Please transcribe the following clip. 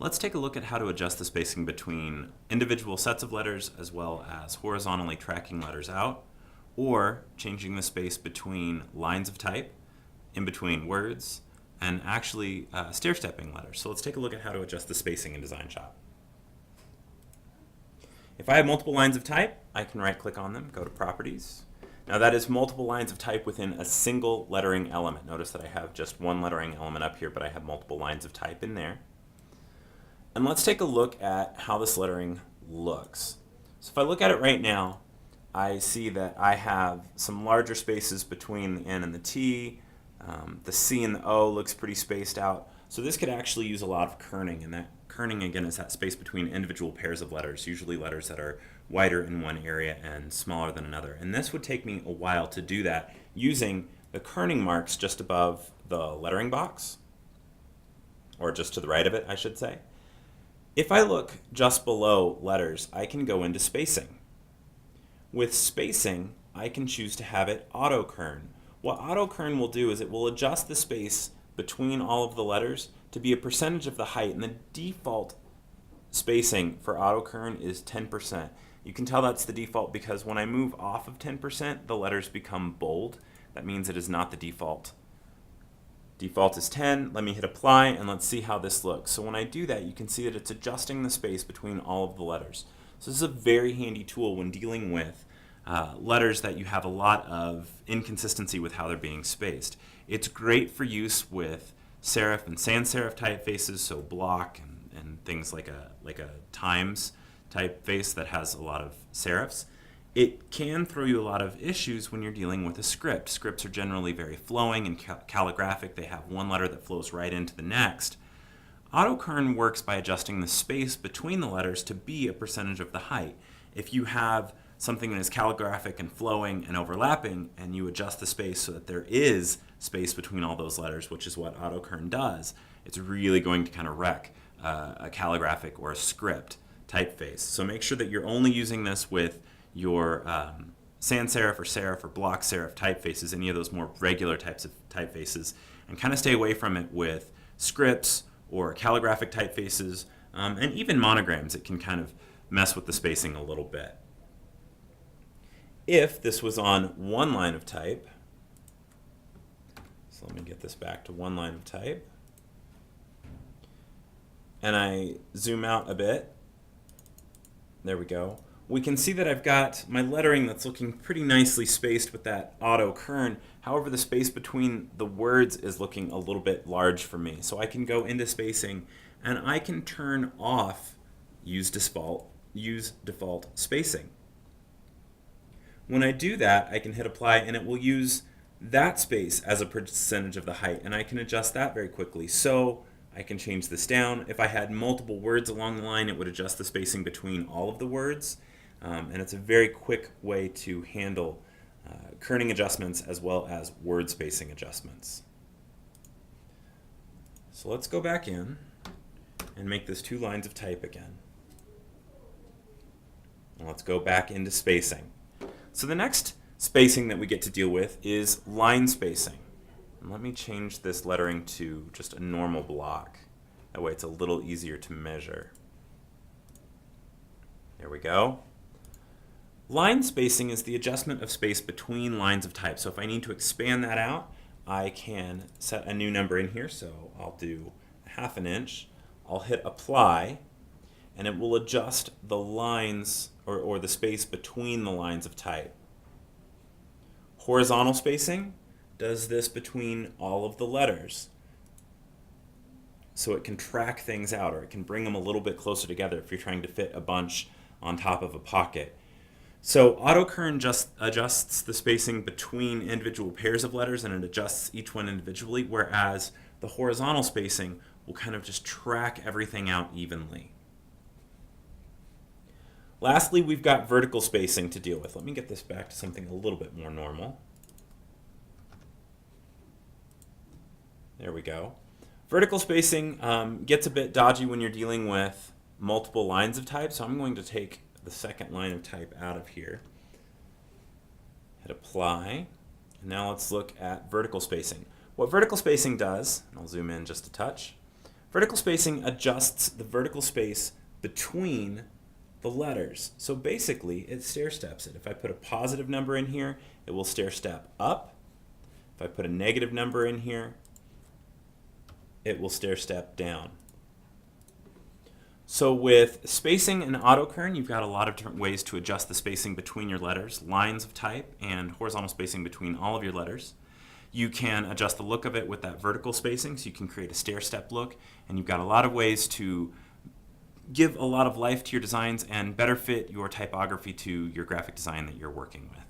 Let's take a look at how to adjust the spacing between individual sets of letters as well as horizontally tracking letters out, or changing the space between lines of type, in between words, and actually stair-stepping letters. So let's take a look at how to adjust the spacing in DesignShop. If I have multiple lines of type, I can right-click on them, go to Properties. Now that is multiple lines of type within a single lettering element. Notice that I have just one lettering element up here, but I have multiple lines of type in there. And let's take a look at how this lettering looks. So if I look at it right now, I see that I have some larger spaces between the N and the T. The C and the O looks pretty spaced out. So this could actually use a lot of kerning, and that kerning again is that space between individual pairs of letters, usually letters that are wider in one area and smaller than another. And this would take me a while to do that using the kerning marks just above the lettering box, or just to the right of it, I should say. If I look just below letters, I can go into spacing. With spacing, I can choose to have it auto-kern. What auto-kern will do is it will adjust the space between all of the letters to be a percentage of the height, and the default spacing for auto-kern is 10%. You can tell that's the default because when I move off of 10%, the letters become bold. That means it is not the default. Default is 10. Let me hit apply and let's see how this looks. So when I do that, you can see that it's adjusting the space between all of the letters. So this is a very handy tool when dealing with letters that you have a lot of inconsistency with how they're being spaced. It's great for use with serif and sans serif typefaces, so block and things like a Times typeface that has a lot of serifs. It can throw you a lot of issues when you're dealing with a script. Scripts are generally very flowing and calligraphic. They have one letter that flows right into the next. Auto-kern works by adjusting the space between the letters to be a percentage of the height. If you have something that is calligraphic and flowing and overlapping, and you adjust the space so that there is space between all those letters, which is what auto-kern does, it's really going to kind of wreck a calligraphic or a script typeface. So make sure that you're only using this with your sans serif or serif or block serif typefaces, any of those more regular types of typefaces, and kind of stay away from it with scripts or calligraphic typefaces, and even monograms. It can kind of mess with the spacing a little bit. If this was on one line of type, so let me get this back to one line of type, and I zoom out a bit, there we go. We can see that I've got my lettering that's looking pretty nicely spaced with that auto-kern. However, the space between the words is looking a little bit large for me. So I can go into spacing and I can turn off use default spacing. When I do that, I can hit apply and it will use that space as a percentage of the height, and I can adjust that very quickly. So I can change this down. If I had multiple words along the line, it would adjust the spacing between all of the words. And it's a very quick way to handle kerning adjustments as well as word spacing adjustments. So let's go back in and make this 2 lines of type again. And let's go back into spacing. So the next spacing that we get to deal with is line spacing. And let me change this lettering to just a normal block. That way it's a little easier to measure. There we go. Line spacing is the adjustment of space between lines of type. So if I need to expand that out, I can set a new number in here. So I'll do 1/2 inch. I'll hit apply, and it will adjust the lines or the space between the lines of type. Horizontal spacing does this between all of the letters. So it can track things out, or it can bring them a little bit closer together if you're trying to fit a bunch on top of a pocket. So auto-kern just adjusts the spacing between individual pairs of letters, and it adjusts each one individually, whereas the horizontal spacing will kind of just track everything out evenly. Lastly, we've got vertical spacing to deal with. Let me get this back to something a little bit more normal. There we go. Vertical spacing gets a bit dodgy when you're dealing with multiple lines of type, so I'm going to take the second line of type out of here. Hit apply, and now let's look at vertical spacing. What vertical spacing does, and I'll zoom in just a touch, Vertical spacing adjusts the vertical space between the letters. So basically, it stair steps it. If I put a positive number in here, it will stair step up. If I put a negative number in here, it will stair step down. So with spacing and autokern, you've got a lot of different ways to adjust the spacing between your letters, lines of type, and horizontal spacing between all of your letters. You can adjust the look of it with that vertical spacing, so you can create a stair step look, and you've got a lot of ways to give a lot of life to your designs and better fit your typography to your graphic design that you're working with.